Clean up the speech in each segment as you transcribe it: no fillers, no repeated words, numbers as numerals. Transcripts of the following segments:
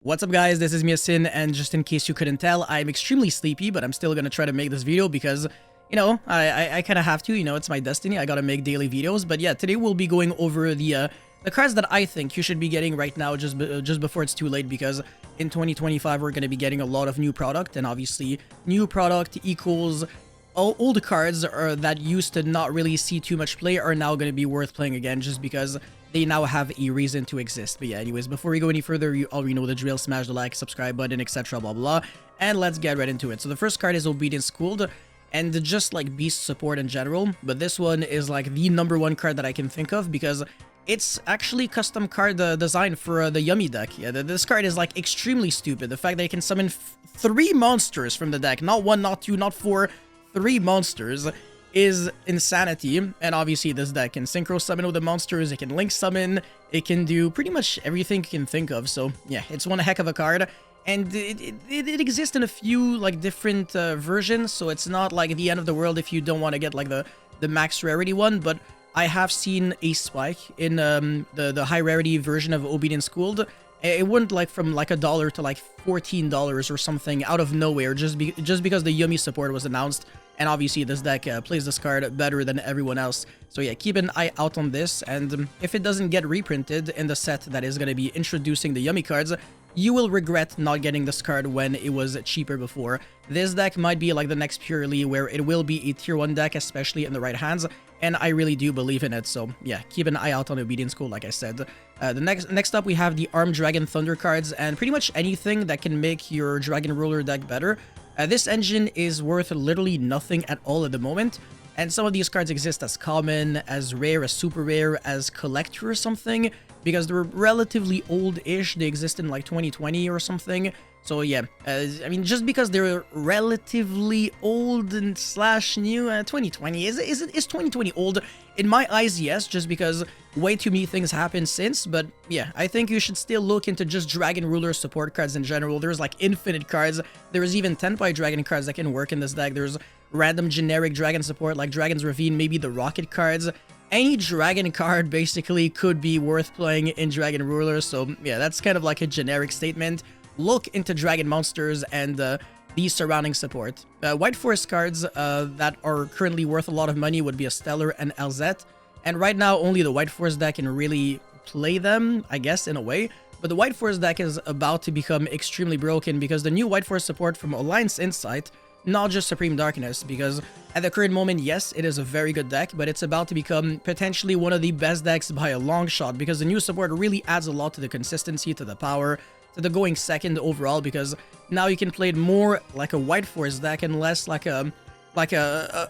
What's up guys, this is Yasin, and just in case you couldn't tell, I'm extremely sleepy, but I'm still gonna try to make this video because, you know, I kind of have to, you know, it's my destiny, I gotta make daily videos. But yeah, today we'll be going over the cards that I think you should be getting right now just before it's too late, because in 2025 we're gonna be getting a lot of new product, and obviously new product equals old cards that used to not really see too much play are now gonna be worth playing again just because they now have a reason to exist. But yeah, anyways, before we go any further, you already know the drill. Smash the like, subscribe button, etc. blah blah. And let's get right into it. So the first card is Obedient Schooled, and just like beast support in general, but this one is like the #1 card that I can think of because it's actually custom card design for the Yummy deck. Yeah, this card is like extremely stupid. The fact that it can summon 3 monsters from the deck, not 1, not 2, not 4, 3 monsters, is insanity. And obviously this deck can synchro summon with the monsters, it can link summon, it can do pretty much everything you can think of. So yeah, it's one heck of a card, and it exists in a few like different versions, so it's not like the end of the world if you don't want to get like the max rarity one. But I have seen a spike in the high rarity version of Obedient Schooled. It went like from like $1 to like $14 or something out of nowhere, just because the Yummy support was announced. And obviously this deck plays this card better than everyone else. So yeah, keep an eye out on this, and if it doesn't get reprinted in the set that is going to be introducing the Yummy cards, you will regret not getting this card when it was cheaper before. This deck might be like the next Purely, where it will be a tier 1 deck, especially in the right hands, and I really do believe in it. So yeah, keep an eye out on Obedient School, like I said. The next up we have the Armed Dragon Thunder cards, and pretty much anything that can make your Dragon Ruler deck better. This engine is worth literally nothing at all at the moment, and some of these cards exist as common, as rare, as super rare, as collector or something, because they're relatively old-ish. They exist in like 2020 or something. So yeah, I mean, just because they're relatively old and slash new, 2020, is 2020 old? In my eyes, yes, just because way too many things happened since. But yeah, I think you should still look into just Dragon Ruler support cards in general. There's like infinite cards. There's even 10-pie Dragon cards that can work in this deck. There's random generic Dragon support like Dragon's Ravine, maybe the Rocket cards. Any Dragon card basically could be worth playing in Dragon Ruler. So yeah, that's kind of like a generic statement. Look into Dragon monsters and the surrounding support. White Forest cards that are currently worth a lot of money would be a Stellar and LZ. And right now, only the White Forest deck can really play them, I guess, in a way. But the White Forest deck is about to become extremely broken because the new White Forest support from Alliance Insight, not just Supreme Darkness, because at the current moment, yes, it is a very good deck, but it's about to become potentially one of the best decks by a long shot, because the new support really adds a lot to the consistency, to the power, to the going second overall, because now you can play it more like a White Forest deck and less like a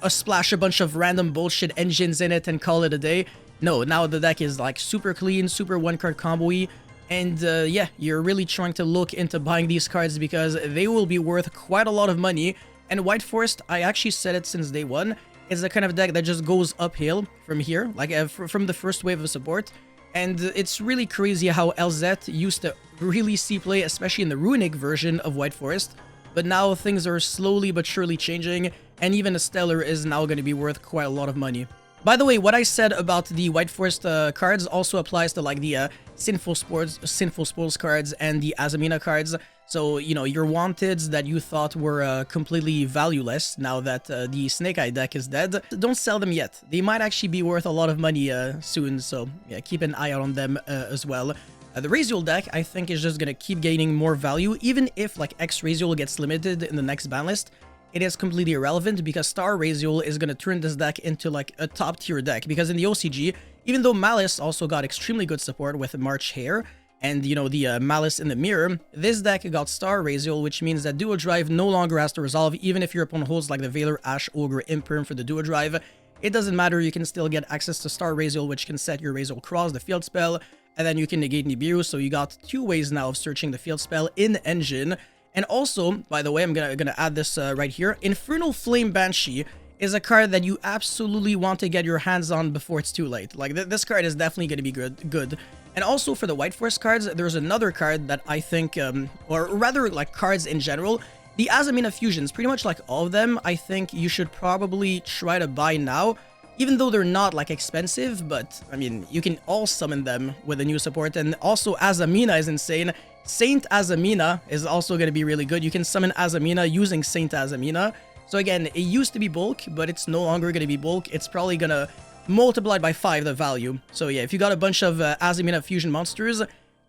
splash a bunch of random bullshit engines in it and call it a day. No, now the deck is like super clean, super one-card combo-y, and yeah, you're really trying to look into buying these cards because they will be worth quite a lot of money. And White Forest, I actually said it since day one, is the kind of deck that just goes uphill from here, like from the first wave of support. And it's really crazy how LZ used to really see play, especially in the Runic version of White Forest. But now things are slowly but surely changing, and even a Stellar is now going to be worth quite a lot of money. By the way, what I said about the White Forest cards also applies to like the Sinful Spoils cards and the Azamina cards. So, you know, your Wanteds that you thought were completely valueless now that the Snake Eye deck is dead, don't sell them yet. They might actually be worth a lot of money soon, so yeah, keep an eye out on them as well. The Ryzeal deck, I think, is just going to keep gaining more value, even if like X Ryzeal gets limited in the next ban list. It is completely irrelevant because Star Ryzeal is going to turn this deck into like a top tier deck, because in the OCG, even though Malice also got extremely good support with March Hare and, you know, the Malice in the Mirror, this deck got Star Ryzeal, which means that Duo Drive no longer has to resolve, even if your opponent holds like the Valor, Ash, Ogre, Imperm for the Duo Drive. It doesn't matter, you can still get access to Star Ryzeal, which can set your Ryzeal Cross, the field spell, and then you can negate Nibiru. So you got 2 ways now of searching the field spell in engine. And also, by the way, I'm gonna add this right here. Infernal Flame Banshee is a card that you absolutely want to get your hands on before it's too late. Like, this card is definitely going to be good. And also for the White Forest cards, there's another card that I think, or rather like cards in general, the Azamina Fusions, pretty much like all of them, I think you should probably try to buy now. even though they're not like expensive, but I mean, you can all summon them with a new support. And also Azamina is insane. Saint Azamina is also going to be really good. You can summon Azamina using Saint Azamina. So again, it used to be bulk, but it's no longer going to be bulk. It's probably going to multiply by 5 the value. So yeah, if you got a bunch of Azamina fusion monsters,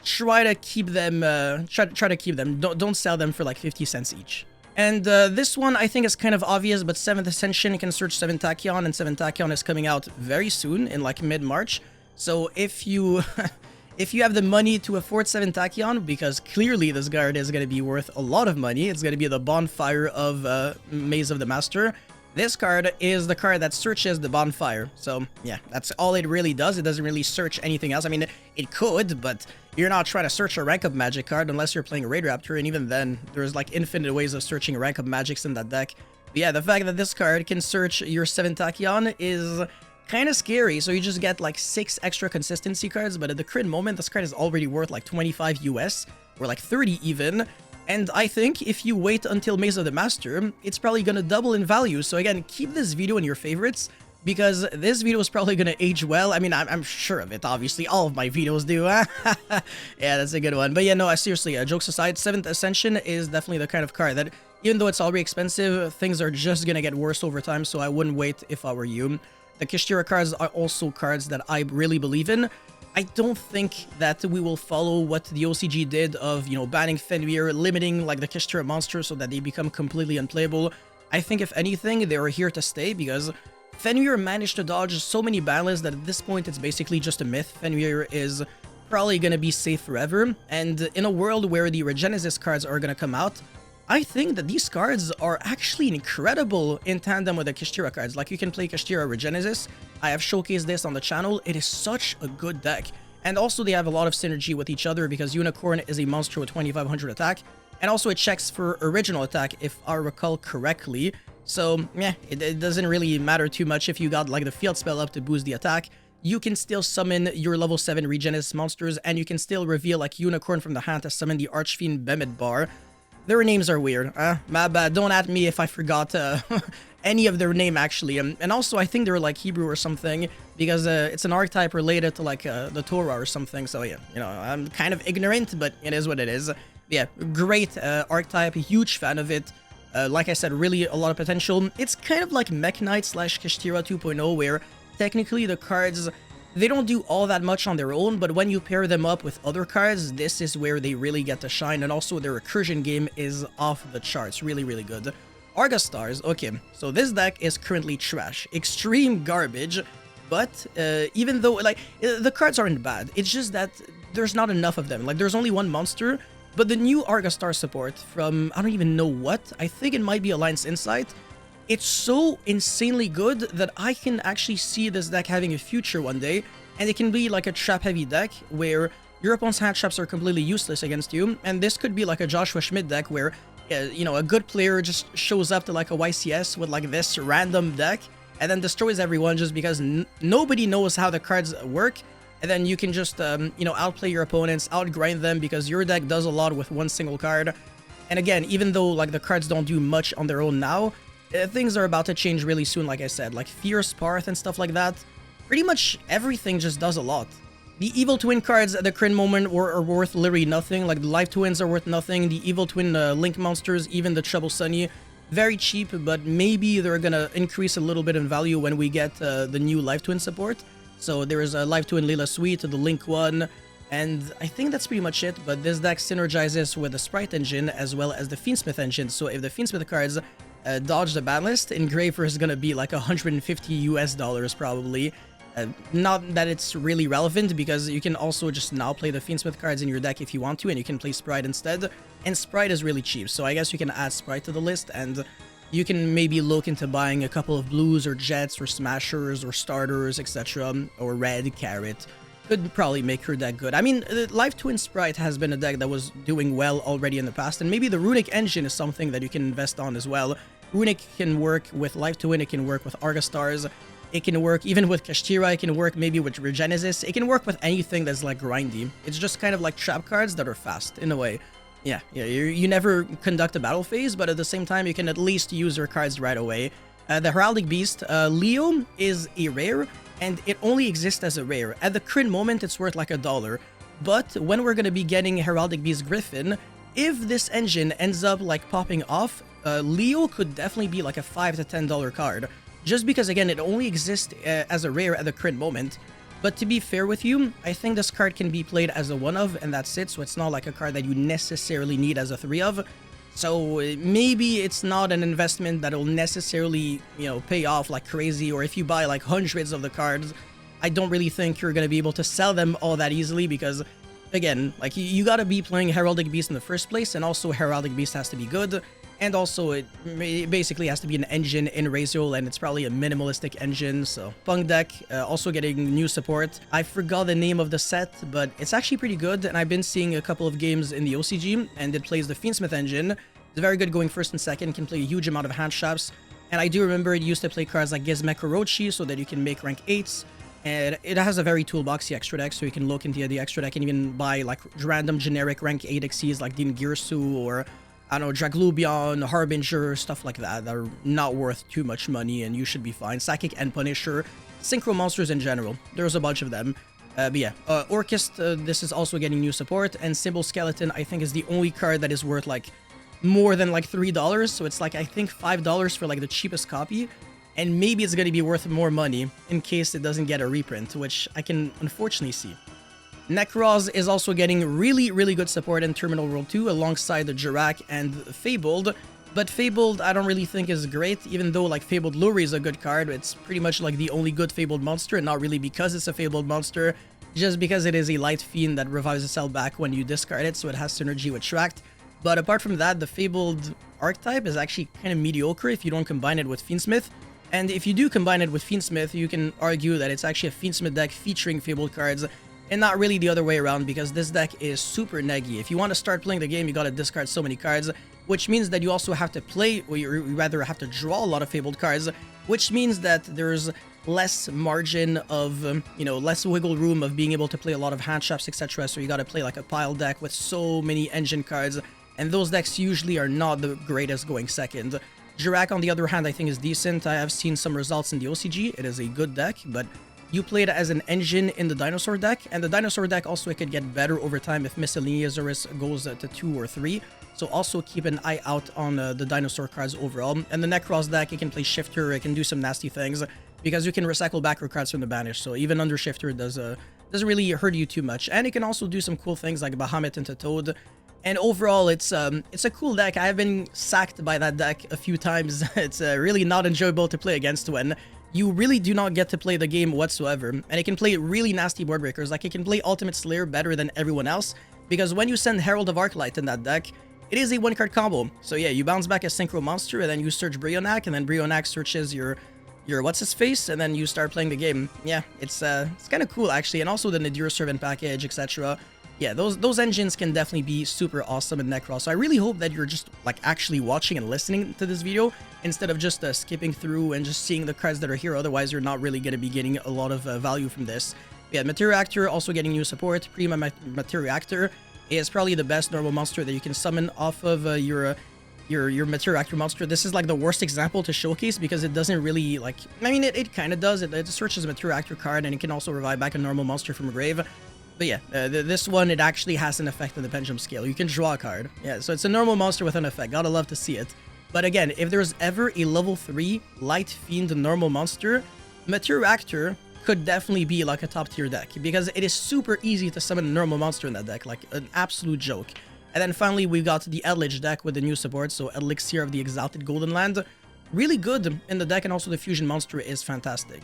try to keep them. Try to keep them. Don't sell them for like 50 cents each. And this one I think is kind of obvious, but 7th Ascension can search 7 Tachyon, and 7 Tachyon is coming out very soon in like mid-March. So if you if you have the money to afford 7 Tachyon, because clearly this card is going to be worth a lot of money, it's going to be the Bonfire of Maze of the Master. This card is the card that searches the Bonfire. So yeah, that's all it really does. It doesn't really search anything else. I mean, it could, but you're not trying to search a rank up magic card unless you're playing Raid Raptor, and even then, there's like infinite ways of searching rank up magics in that deck. But yeah, the fact that this card can search your 7 Tachyon is kind of scary. So you just get like 6 extra consistency cards, but at the current moment, this card is already worth like 25 US, or like 30 even. And I think if you wait until Maze of the Master, it's probably going to double in value. So again, keep this video in your favorites, because this video is probably going to age well. I mean, I'm sure of it, obviously. All of my videos do. Yeah, that's a good one. But yeah, no, seriously, jokes aside, 7th Ascension is definitely the kind of card that, even though it's already expensive, things are just going to get worse over time, so I wouldn't wait if I were you. The Kashtira cards are also cards that I really believe in. I don't think that we will follow what the OCG did of, you know, banning Fenrir, limiting like the Kashtira monsters so that they become completely unplayable. I think if anything, they are here to stay, because Fenrir managed to dodge so many battles that at this point it's basically just a myth. Fenrir is probably going to be safe forever, and in a world where the regenesis cards are going to come out, I think that these cards are actually incredible in tandem with the Kashtira cards. Like, you can play Kashtira Regenesis. I have showcased this on the channel. It is such a good deck. And also they have a lot of synergy with each other, because Unicorn is a monster with 2500 attack. And also it checks for original attack, if I recall correctly. So, yeah, it doesn't really matter too much if you got like the field spell up to boost the attack. You can still summon your level 7 Regenesis monsters, and you can still reveal like Unicorn from the hand to summon the Archfiend Bemidbar. Their names are weird. My bad. Don't at me if I forgot any of their name, actually. And also, I think they're like Hebrew or something, because it's an archetype related to like the Torah or something. So yeah, you know, I'm kind of ignorant, but it is what it is. Yeah, great archetype. Huge fan of it. Like I said, really a lot of potential. It's kind of like Mech Knight / Kashtira 2.0, where technically the cards, they don't do all that much on their own, but when you pair them up with other cards, this is where they really get to shine, and also their recursion game is off the charts. Really, really good. Argastars, okay, so this deck is currently trash. Extreme garbage, but even though, like, the cards aren't bad, it's just that there's not enough of them. Like, there's only one monster, but the new Argastar support from, I don't even know what, I think it might be Alliance Insight, it's so insanely good that I can actually see this deck having a future one day, and it can be like a trap-heavy deck where your opponent's hand traps are completely useless against you, and this could be like a Joshua Schmidt deck where, you know, a good player just shows up to like a YCS with like this random deck, and then destroys everyone just because nobody knows how the cards work, and then you can just, you know, outplay your opponents, outgrind them, because your deck does a lot with one single card. And again, even though like the cards don't do much on their own now, things are about to change really soon, like I said, like Fierce Parth and stuff like that. Pretty much everything just does a lot. The Evil Twin cards at the current moment are worth literally nothing. Like the Life Twins are worth nothing. The Evil Twin Link monsters, even the Trouble Sunny, very cheap, but maybe they're gonna increase a little bit in value when we get the new Life Twin support. So there is a Life Twin Leela Sweet, the Link one, and I think that's pretty much it. But this deck synergizes with the Sprite engine as well as the Fiendsmith engine. So if the Fiendsmith cards dodge the ban list, Engraver is gonna be like $150 US probably. Not that it's really relevant, because you can also just now play the Fiendsmith cards in your deck if you want to, and you can play Sprite instead, and Sprite is really cheap, so I guess you can add Sprite to the list, and you can maybe look into buying a couple of blues or jets or smashers or starters, etc., or red carrot. Could probably make your deck good. I mean, Life Twin Sprite has been a deck that was doing well already in the past, and maybe the Runic engine is something that you can invest on as well. Runic can work with Life Twin, it can work with Argastars, it can work even with Kashtira, it can work maybe with Regenesis, it can work with anything that's like grindy. It's just kind of like trap cards that are fast, in a way. Yeah, you never conduct a battle phase, but at the same time, you can at least use your cards right away. The Heraldic Beast, Leo is a rare, and it only exists as a rare. At the current moment, it's worth like $1. But when we're going to be getting Heraldic Beast Griffin, if this engine ends up like popping off, Leo could definitely be like a $5 to $10 card. Just because, again, it only exists as a rare at the current moment. But to be fair with you, I think this card can be played as a 1-of, and that's it. So it's not like a card that you necessarily need as a 3-of. So maybe it's not an investment that'll necessarily, you know, pay off like crazy. Or if you buy like hundreds of the cards, I don't really think you're going to be able to sell them all that easily because, again, like you got to be playing Heraldic Beast in the first place, and also Heraldic Beast has to be good. And also, it basically has to be an engine in Ryzeal, and it's probably a minimalistic engine, so... Punk deck, also getting new support. I forgot the name of the set, but it's actually pretty good, and I've been seeing a couple of games in the OCG, and it plays the Fiendsmith engine. It's very good going first and second, can play a huge amount of hand traps. And I do remember it used to play cards like Gizmek Orochi, so that you can make rank 8s. And it has a very toolboxy extra deck, so you can look into the extra deck and even buy like random generic rank 8 XCs like Din Girsu or... I don't know, Draglubion, Harbinger, stuff like that are not worth too much money, and you should be fine. Psychic and Punisher, Synchro monsters in general, there's a bunch of them. But yeah, Orcust, this is also getting new support, and Symbol Skeleton, I think, is the only card that is worth like more than like $3, so it's like I think $5 for like the cheapest copy, and maybe it's going to be worth more money in case it doesn't get a reprint, which I can unfortunately see. Necross is also getting really good support in Terminal World 2 alongside the Jirak and Fabled, but Fabled I don't really think is great, even though like Fabled Lure is a good card. It's pretty much like the only good Fabled monster, and not really because it's a Fabled monster, just because it is a light fiend that revives itself back when you discard it, so it has synergy with Tract. But apart from that, the Fabled archetype is actually kind of mediocre if you don't combine it with Fiendsmith. And if you do combine it with Fiendsmith, you can argue that it's actually a Fiendsmith deck featuring Fabled cards, and not really the other way around, because this deck is super neggy. If you want to start playing the game, you gotta discard so many cards, which means that you also have to play, or you rather have to draw a lot of Fabled cards, which means that there's less margin of, you know, less wiggle room of being able to play a lot of hand traps, etc. So you gotta play like a pile deck with so many engine cards, and those decks usually are not the greatest going second. Jirak, on the other hand, I think is decent. I have seen some results in the OCG. It is a good deck, but you play it as an engine in the Dinosaur deck, and the Dinosaur deck also it could get better over time if Miscellaneousaurus goes to 2 or 3, so also keep an eye out on the Dinosaur cards overall. And the Necross deck, it can play Shifter, it can do some nasty things, because you can recycle back your cards from the Banish, so even under Shifter doesn't really hurt you too much. And it can also do some cool things like Bahamut into Toad, and overall it's a cool deck. I have been sacked by that deck a few times. It's really not enjoyable to play against when you really do not get to play the game whatsoever, and it can play really nasty board breakers. Like, it can play Ultimate Slayer better than everyone else, because when you send Herald of Arclight in that deck, it is a 1-card combo. So yeah, you bounce back a Synchro monster, and then you search Brionac, and then Brionac searches your what's-his-face, and then you start playing the game. Yeah, it's kind of cool, actually, and also the Nadir Servant package, etc. Yeah, those engines can definitely be super awesome in Necross. So I really hope that you're just like actually watching and listening to this video instead of just skipping through and just seeing the cards that are here. Otherwise, you're not really going to be getting a lot of value from this. Yeah, Materiactor also getting new support. Prima Materiactor is probably the best normal monster that you can summon off of your Materiactor monster. This is like the worst example to showcase because it doesn't really like... I mean, it kind of does. It searches a Materiactor card, and it can also revive back a normal monster from a grave. But yeah, this one, it actually has an effect on the Pendulum Scale. You can draw a card. Yeah, so it's a normal monster with an effect. Gotta love to see it. But again, if there's ever a level 3 Light Fiend normal monster, Materiactor could definitely be like a top tier deck, because it is super easy to summon a normal monster in that deck, like an absolute joke. And then finally, we got the Eldlitch deck with the new support, so Elixir of the Exalted Golden Land. Really good in the deck, and also the Fusion monster is fantastic.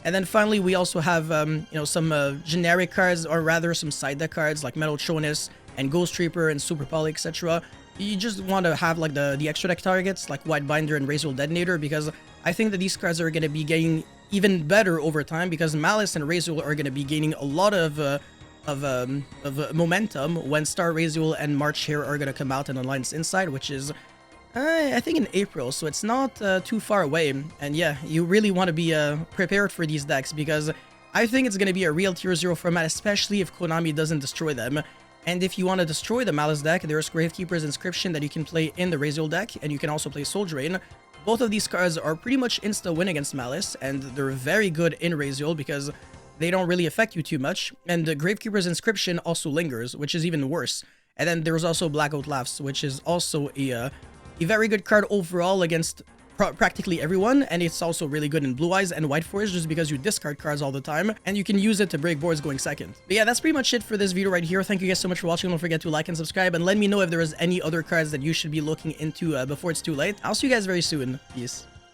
And then finally, we also have, you know, some generic cards, or rather some side deck cards like Metal Chonus and Ghost Reaper and Super Poly, etc. You just want to have like the extra deck targets like White Binder and Ryzeal Detonator, because I think that these cards are going to be getting even better over time, because Malice and Ryzeal are going to be gaining a lot of momentum when Star Ryzeal and March Hare are going to come out in Alliance Inside, which is... I think in April, so it's not too far away. And yeah, you really want to be prepared for these decks, because I think it's going to be a real tier 0 format, especially if Konami doesn't destroy them. And if you want to destroy the Malice deck, there's Gravekeeper's Inscription that you can play in the Ryzeal deck, and you can also play Soul Drain. Both of these cards are pretty much insta-win against Malice, and they're very good in Ryzeal, because they don't really affect you too much. And the Gravekeeper's Inscription also lingers, which is even worse. And then there's also Blackout Laughs, which is also a very good card overall against practically everyone, and it's also really good in Blue Eyes and White Forest just because you discard cards all the time, and you can use it to break boards going second. But yeah, that's pretty much it for this video right here. Thank you guys so much for watching. Don't forget to like and subscribe, and let me know if there is any other cards that you should be looking into before it's too late. I'll see you guys very soon. Peace.